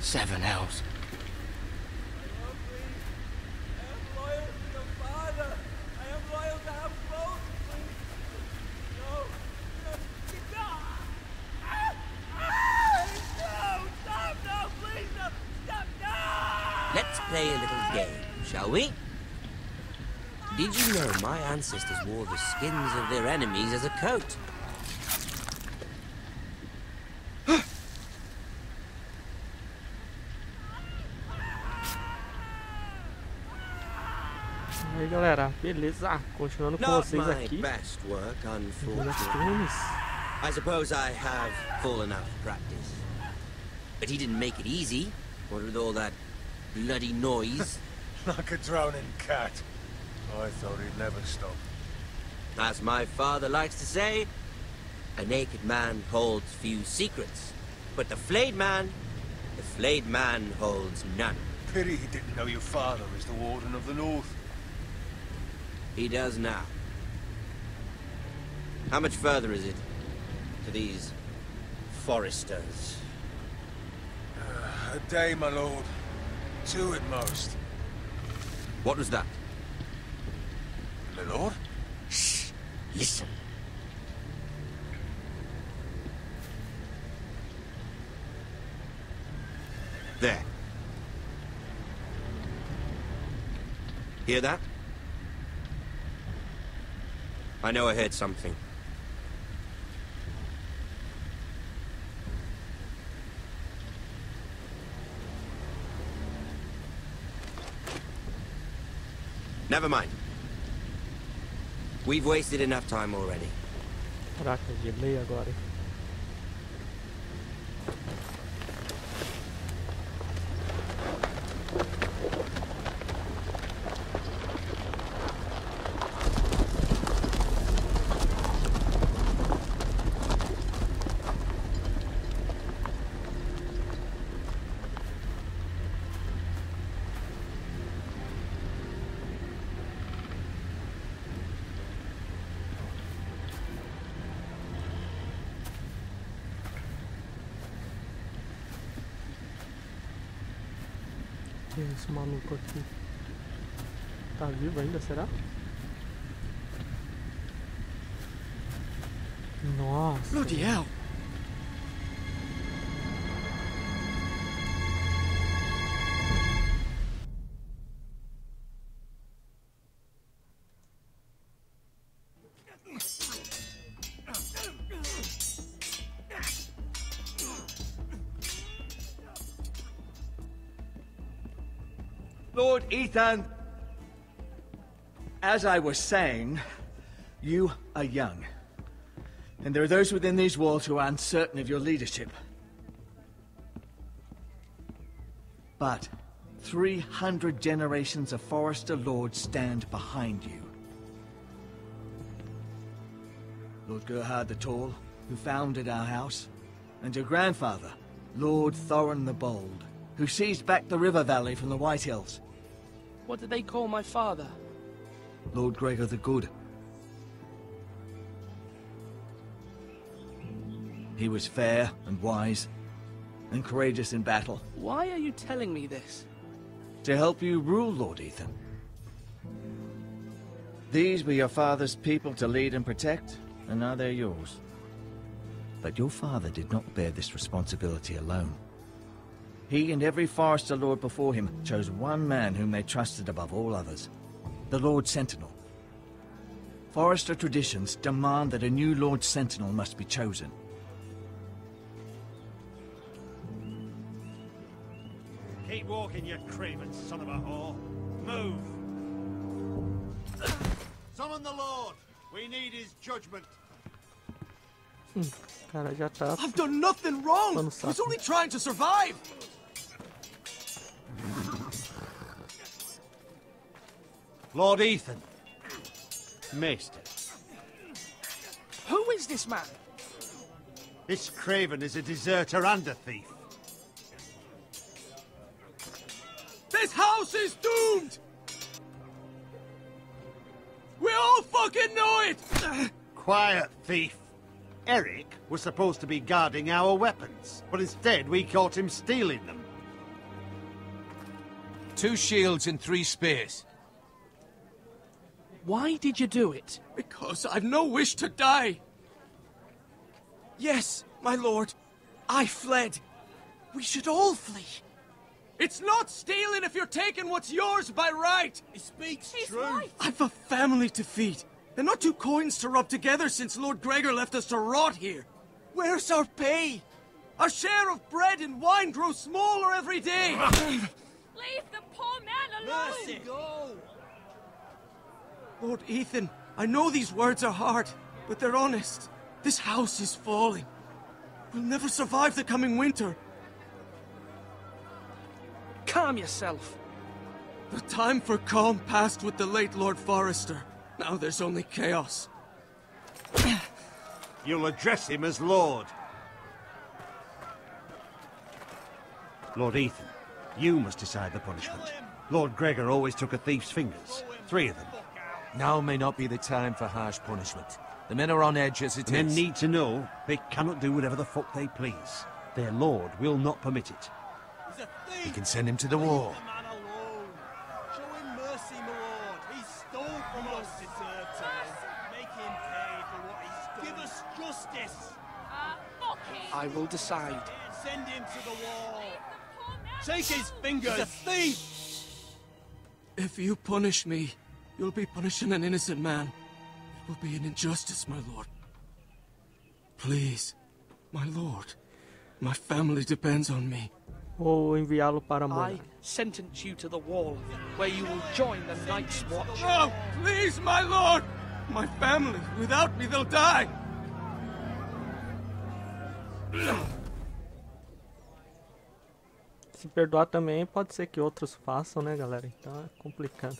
Seven hells. Let's play a little game, shall we? Did you know my ancestors wore the skins of their enemies as a coat? E aí galera, beleza? Continuando com vocês aqui. Best work, unfortunately. I suppose I have fallen out of practice. But he didn't make it easy. What with all that bloody noise? Like a drowning cat. I thought he'd never stop. As my father likes to say, a naked man holds few secrets. But the flayed man holds none. Pity he didn't know your father is the Warden of the North. He does now. How much further is it to these foresters? A day, my lord. 2 at most. What was that? My lord? Shh! Listen. There. Hear that? I know I heard something. Never mind. We've wasted enough time already. Caraca, gelei agora. Esse maluco aqui tá vivo ainda, será? Nossa. Bloody hell. Lord Ethan, as I was saying, you are young. And there are those within these walls who are uncertain of your leadership. But 300 generations of Forester Lords stand behind you. Lord Gerhard the Tall, who founded our house, and your grandfather, Lord Thorin the Bold, who seized back the river valley from the White Hills. What did they call my father? Lord Gregor the Good. He was fair and wise, and courageous in battle. Why are you telling me this? To help you rule, Lord Ethan. These were your father's people to lead and protect, and now they're yours. But your father did not bear this responsibility alone. He and every Forester Lord before him chose one man whom they trusted above all others, the Lord Sentinel. Forester traditions demand that a new Lord Sentinel must be chosen. Keep walking, you craven son of a whore. Move! Summon the Lord! We need his judgment. Cara, já tá. I've done nothing wrong. Tá no I was saco. only trying to survive. Lord Ethan. Maester. Who is this man? This craven is a deserter and a thief. This house is doomed. We all fucking know it. Quiet, thief. Eric was supposed to be guarding our weapons, but instead we caught him stealing them. 2 shields and 3 spears. Why did you do it? Because I've no wish to die. Yes, my lord. I fled. We should all flee. It's not stealing if you're taking what's yours by right. He speaks He's true. right. I've a family to feed, and not 2 coins to rub together since Lord Gregor left us to rot here. Where's our pay? Our share of bread and wine grows smaller every day. Leave the poor man alone. Mercy, go. Lord Ethan, I know these words are hard, but they're honest. This house is falling. We'll never survive the coming winter. Calm yourself. The time for calm passed with the late Lord Forrester. Now there's only chaos. You'll address him as Lord. Lord Ethan, you must decide the punishment. Lord Gregor always took a thief's fingers. 3 of them. Now may not be the time for harsh punishment. The men are on edge as it Men is. need to know they cannot do whatever the fuck they please. Their lord will not permit it. He's a thief. We can send him to the war. Leave the man alone. Show him mercy, my lord. He stole from us. Deserved it. Make him pay for what he stole. Give us justice. Fuck him. I will decide. Send him to the wall. Leave the poor man Take his fingers. He's a thief. If you punish me, you'll be punishing an innocent man. It will be an injustice, my lord. Please, my lord. My family depends on me. Ou enviá-lo para I morar. sentence you to the wall, where you will join the Night's Watch. No, please, my lord! My family, without me, they'll die! Se perdoar também, pode ser que outros façam, né, galera? Então é complicado.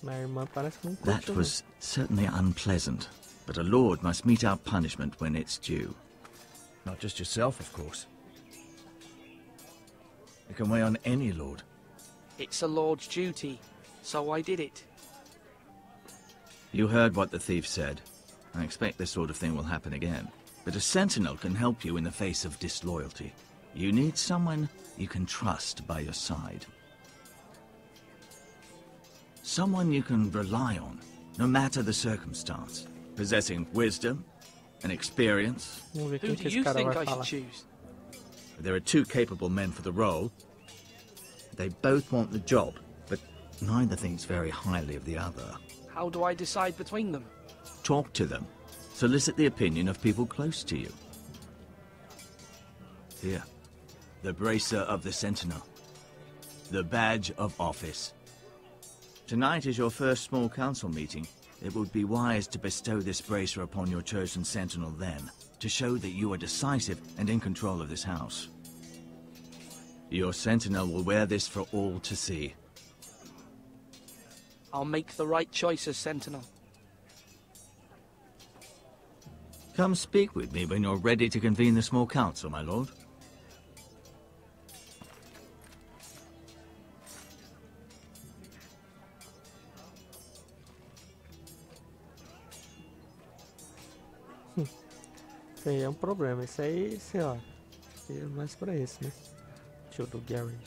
Minha irmã parece que não That curte, was certainly unpleasant, but a lord must mete out punishment when it's due. Not just yourself, of course. It can weigh on any lord. It's a lord's duty, so I did it. You heard what the thief said. I expect this sort of thing will happen again. But a sentinel can help you in the face of disloyalty. You need someone you can trust by your side. Someone you can rely on, no matter the circumstance. Possessing wisdom and experience. Vamos ver Who quem do que esse you cara think vai I should falar. choose? There are 2 capable men for the role. They both want the job, but neither thinks very highly of the other. How do I decide between them? Talk to them. Solicit the opinion of people close to you. Here, the bracer of the Sentinel. The badge of office. Tonight is your first small council meeting. It would be wise to bestow this bracer upon your chosen Sentinel then, to show that you are decisive and in control of this house. Your Sentinel will wear this for all to see. I'll make the right choice as Sentinel. Come speak with me when you're ready to convene the small council, my lord. Isso aí é um problema. Isso aí, sei lá. É mais pra esse, né? Tio do Garage.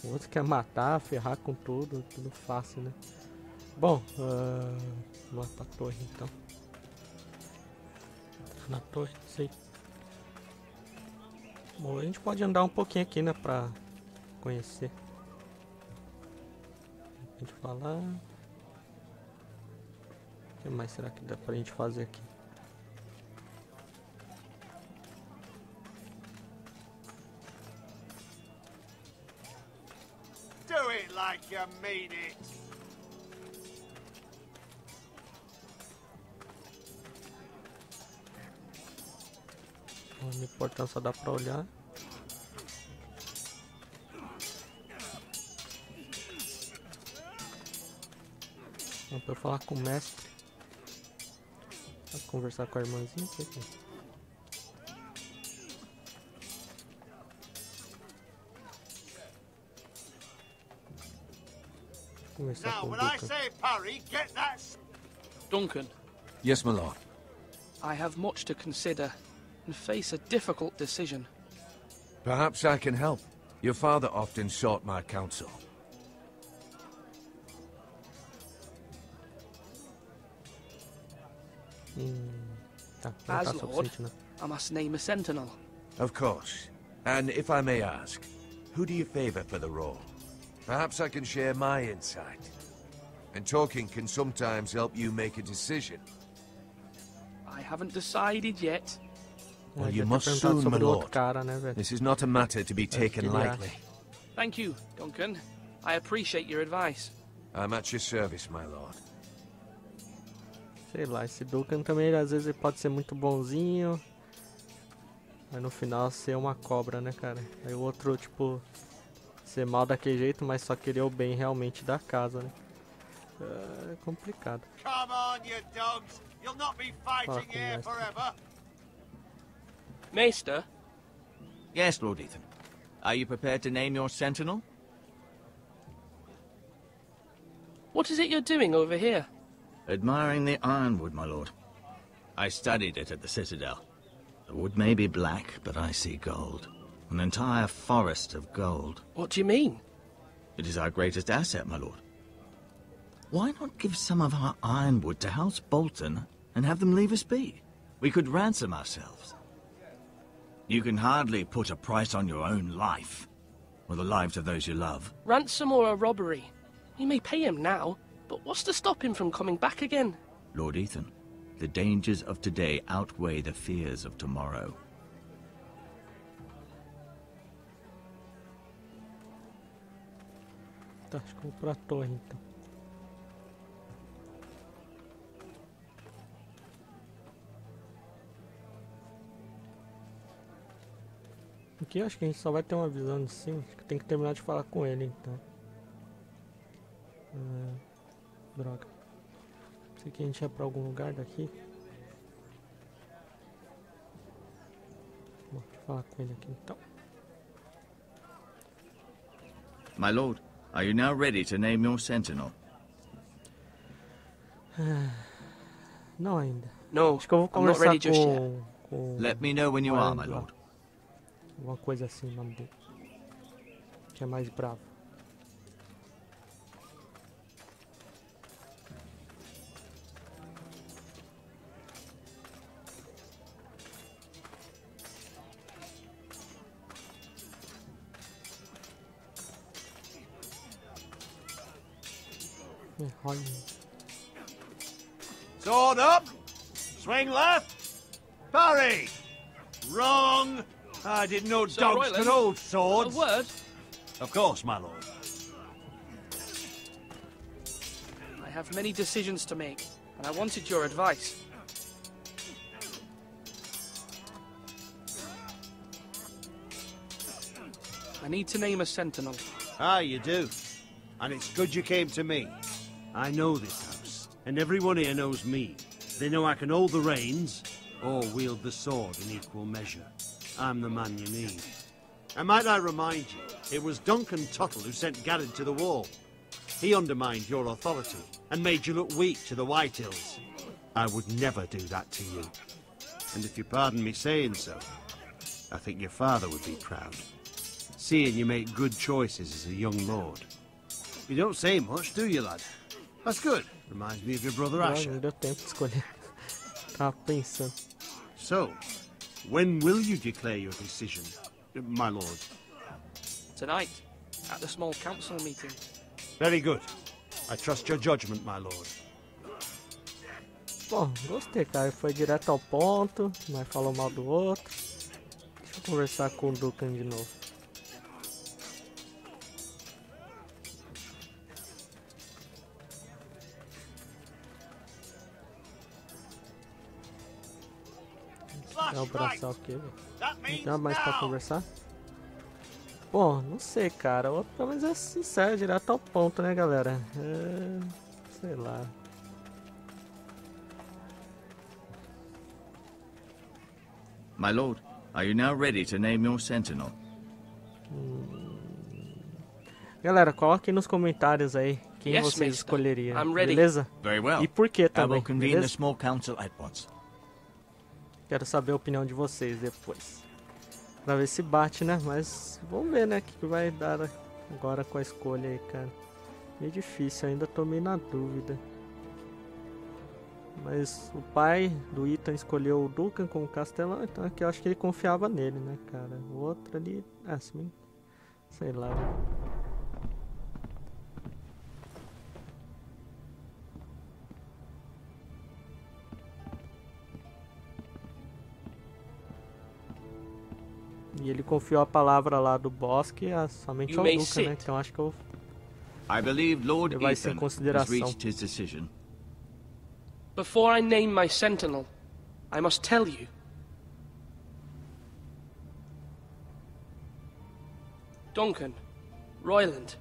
O outro quer matar, ferrar com tudo. Tudo fácil, né? Bom, vamos lá pra torre então. Na torre, não sei. Bom, a gente pode andar um pouquinho aqui, né? Pra conhecer. A gente falar. O que mais será que dá pra gente fazer aqui? Do it like you mean it. Não importa, só dá pra olhar. Não, pra eu falar com o mestre. Pra conversar com a irmãzinha, sei que. Conversar Now, com o when I Duncan. say parry, get that. Duncan, Yes, my lord. I have much to consider and face a difficult decision. Perhaps I can help. Your father often sought my counsel. Tá, não As tá Lord, suficiente, né? I must name a sentinel. Of course. And if I may ask, who do you favor for the role? Perhaps I can share my insight. And talking can sometimes help you make a decision. I haven't decided yet. Well, É, you devia ter must perguntado soon, my sobre o outro lord. cara, né, velho? This is not a matter to be taken que ele lightly. Thank you, Duncan. I appreciate your advice. I'm at your service, my lord. Sei lá, esse Duncan também, às vezes, ele pode ser muito bonzinho. Mas no final ser uma cobra, né, cara? Aí o outro, tipo, ser mal daquele jeito, mas só querer o bem realmente da casa, né? É complicado. Come on, you dogs. You'll not be fighting here forever. Maester, Yes, Lord Ethan. Are you prepared to name your sentinel? what is it you're doing over here? Admiring the ironwood, my lord. I studied it at the Citadel. The wood may be black, but I see gold. An entire forest of gold. What do you mean? It is our greatest asset, my lord. Why not give some of our ironwood to House Bolton and have them leave us be? We could ransom ourselves. You can hardly put a price on your own life, or the lives of those you love. Ransom or a robbery? You may pay him now, but what's to stop him from coming back again? Lord Ethan, the dangers of today outweigh the fears of tomorrow. Tá, acho que eu vou pra torre, então. Aqui acho que a gente só vai ter uma visão de cima. Acho que tem que terminar de falar com ele, então. Droga. Sei que a gente ia pra algum lugar daqui. Bom, deixa eu falar com ele aqui, então. My lord, are you now ready to name your sentinel? Não ainda. No, Acho que eu vou I'm not conversar ready just yet. com... Let me know when you are, my lord. Alguma coisa assim o nome dele. Que é mais bravo. Olha. Sword up. Swing left. Parry. Wrong. I didn't know Sir dogs Royland, could hold A swords. word? Of course, my lord. I have many decisions to make, and I wanted your advice. I need to name a sentinel. Ah, you do. And it's good you came to me. I know this house, and everyone here knows me. They know I can hold the reins, or wield the sword in equal measure. I'm the man you need. And might I remind you, it was Duncan Tuttle who sent Garrett to the wall. He undermined your authority, and made you look weak to the Whitehills. I would never do that to you. And if you pardon me saying so, I think your father would be proud. Seeing you make good choices as a young lord. You don't say much, do you, lad? That's good. Reminds me of your brother Asher. Não deu tempo de escolher. Tava pensando. So, when will you declare your decision, my lord? Tonight, at the small council meeting. Very good. I trust your judgment, my lord. Bom, gostei, cara. Foi direto ao ponto, mas falou mal do outro. Deixa eu conversar com o Duncan de novo. É o braçal aqui, velho. Não tem nada mais pra conversar? Bom, não sei, cara. O outro pelo menos é sincero, direto ao ponto, né, galera? Sei lá. My lord, are you now ready to name your sentinel? Galera, coloque nos comentários aí quem Yes, você mister. escolheria, I'm ready. beleza? Very well. E por que I também, will convene the beleza? small council at once. Quero saber a opinião de vocês depois. Pra ver se bate, né? Mas vamos ver, né? O que vai dar agora com a escolha aí, cara. Meio difícil, ainda tô meio na dúvida. Mas o pai do Ethan escolheu o Duncan como castelão, então aqui eu acho que ele confiava nele, né, cara? O outro ali, assim, sei lá. E ele confiou a palavra lá do bosque somente You ao may Duncan, né? sit. Então acho que eu I believe Lord levar isso em Ethan has consideração. reached his decision. Before I name my sentinel, I must tell you. Duncan, Royland,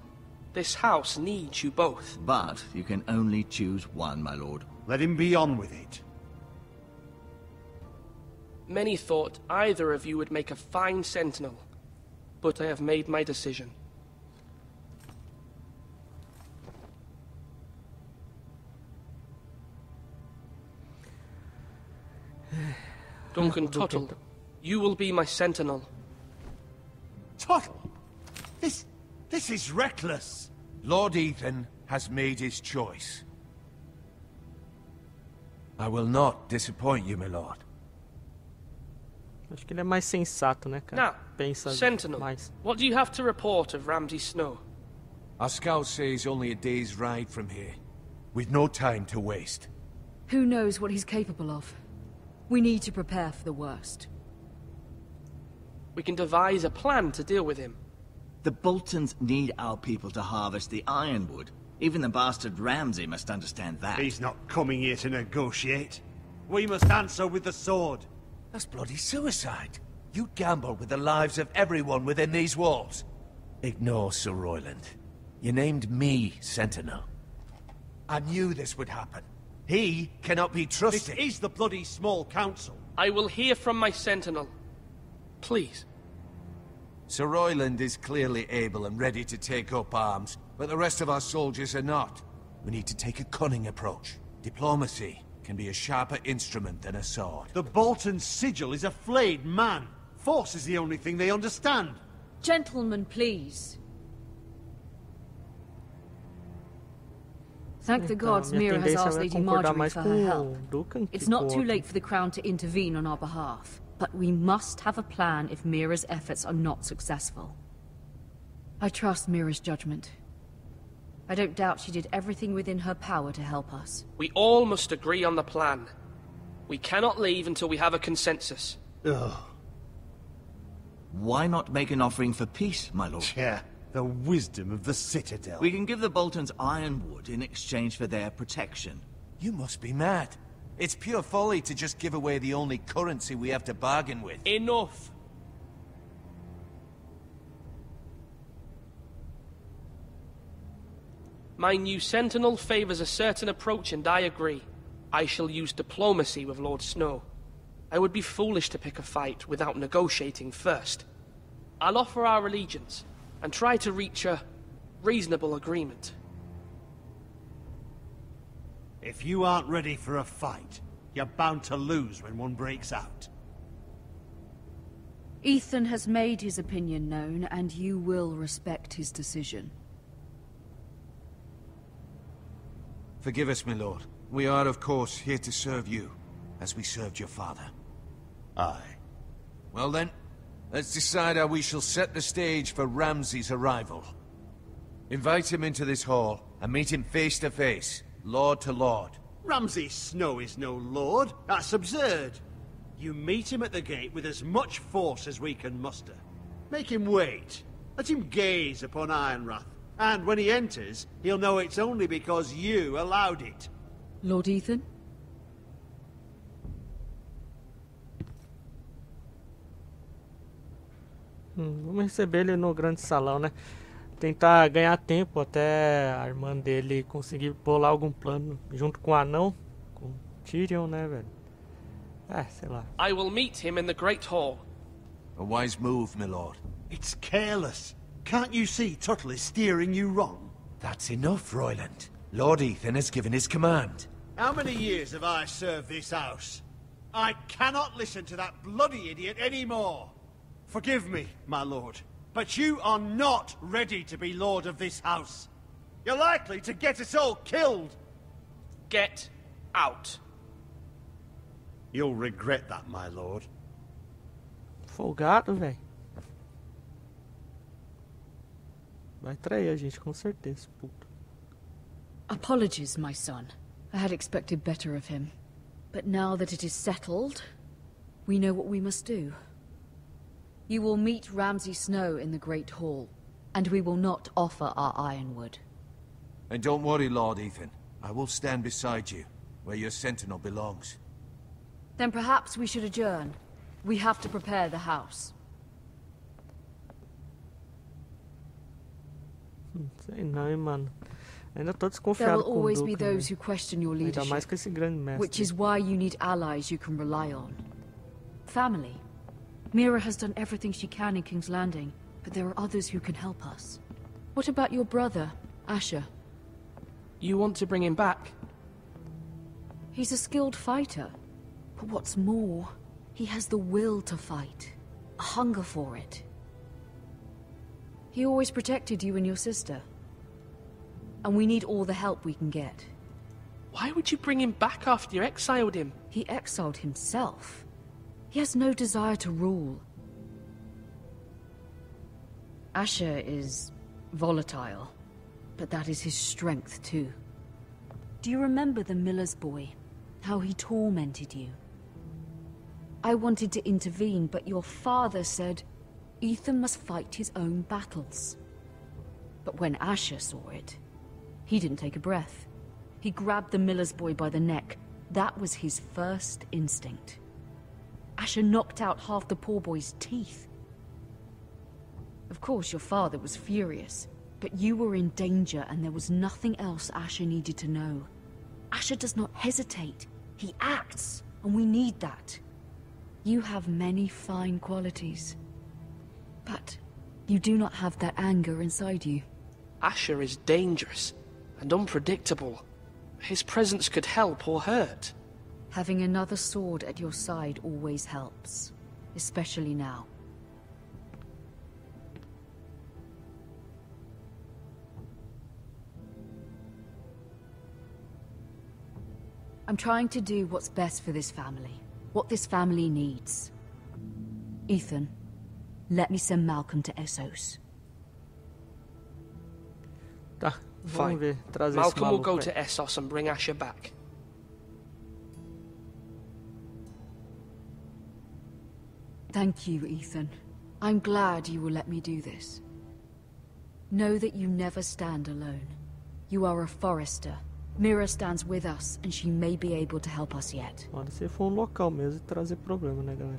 this house needs you both. But you can only choose one, my lord. Let him be on with it. Many thought either of you would make a fine sentinel, but I have made my decision. Duncan Tuttle, you will be my sentinel. Tuttle! This is reckless! Lord Ethan has made his choice. I will not disappoint you, my lord. Acho que ele é mais sensato, né, cara? Now, Pensa sentinel, mais. what do you have to report of Ramsay Snow? Our scouts say he's only a day's ride from here. We've no time to waste. Who knows what he's capable of? We need to prepare for the worst. We can devise a plan to deal with him. The Boltons need our people to harvest the ironwood. Even the bastard Ramsay must understand that. He's not coming here to negotiate. We must answer with the sword. That's bloody suicide. You gamble with the lives of everyone within these walls. Ignore Sir Royland. You named me Sentinel. I knew this would happen. He cannot be This trusted. is the bloody small council. I will hear from my sentinel. Please. Sir Royland is clearly able and ready to take up arms, but the rest of our soldiers are not. We need to take a cunning approach. Diplomacy can be a sharper instrument than a sword. The Bolton sigil is a flayed man. Force is the only thing they understand. Gentlemen, please. Thank the gods minha Mira has tendência asked é Lady concordar Marjorie mais for com her o help. Duncan que It's com not o too outro. late for the Crown to intervene on our behalf, but we must have a plan if Mira's efforts are not successful. I trust Mira's judgment. I don't doubt she did everything within her power to help us. We all must agree on the plan. We cannot leave until we have a consensus. Ugh. Why not make an offering for peace, my lord? Yeah, the wisdom of the Citadel. We can give the Boltons ironwood in exchange for their protection. You must be mad. It's pure folly to just give away the only currency we have to bargain with. Enough! My new sentinel favors a certain approach, and I agree. I shall use diplomacy with Lord Snow. I would be foolish to pick a fight without negotiating first. I'll offer our allegiance, and try to reach a reasonable agreement. If you aren't ready for a fight, you're bound to lose when one breaks out. Ethan has made his opinion known, and you will respect his decision. Forgive us, my lord. We are, of course, here to serve you, as we served your father. Aye. Well then, let's decide how we shall set the stage for Ramsay's arrival. Invite him into this hall, and meet him face to face, lord to lord. Ramsay Snow is no lord. That's absurd. You meet him at the gate with as much force as we can muster. Make him wait. Let him gaze upon Ironrath. And when he enters, he'll know it's only because you allowed it. Lord Ethan? Vamos receber ele no grande salão, né? Tentar ganhar tempo até a irmã dele conseguir bolar algum plano junto com o anão, com Tyrion, né, velho? Sei lá. I will meet him in the Great Hall. A wise move, my lord. It's careless. Can't you see Tuttle is steering you wrong? That's enough, Royland. Lord Ethan has given his command. How many years have I served this house? I cannot listen to that bloody idiot anymore. Forgive me, my lord, but you are not ready to be lord of this house. You're likely to get us all killed. Get out. You'll regret that, my lord. Folgado, velho. Vai trair a gente, com certeza, puto. Apologies, my son. I had expected better of him. But now that it is settled, we know what we must do. You will meet Ramsay Snow in the Great Hall, and we will not offer our ironwood. And don't worry, Lord Ethan. I will stand beside you, where your sentinel belongs. Then perhaps we should adjourn. We have to prepare the house. Sei não, hein, mano. Ainda tô There desconfiado will com o always Duke, be those velho. who question your Ainda leadership, mais com esse grande mestre. which is why you need allies you can rely on. Family. Mira has done everything she can in King's Landing, but there are others who can help us. What about your brother, Asher? You want to bring him back? He's a skilled fighter. But what's more, he has the will to fight. A hunger for it. He always protected you and your sister. And we need all the help we can get. Why would you bring him back after you exiled him? He exiled himself. He has no desire to rule. Asher is volatile, but that is his strength too. Do you remember the miller's boy? How he tormented you? I wanted to intervene, but your father said Ethan must fight his own battles. But when Asher saw it, he didn't take a breath. He grabbed the miller's boy by the neck. That was his first instinct. Asher knocked out half the poor boy's teeth. Of course, your father was furious, but you were in danger and there was nothing else Asher needed to know. Asher does not hesitate. He acts, and we need that. You have many fine qualities, but you do not have that anger inside you. Asher is dangerous and unpredictable. His presence could help or hurt. Having another sword at your side always helps, especially now. I'm trying to do what's best for this family, what this family needs. Ethan, let me send Malcolm to Essos. Tá, Fine. vamos ver. Trazer esse Malcolm will maluco go aí. to Essos and bring Asher back. Thank you, Ethan. I'm glad you will let me do this. Know that you never stand alone. You are a forester. Mira stands with us, and she may be able to help us yet. Olha, se for um local mesmo, trazer problema, né, galera?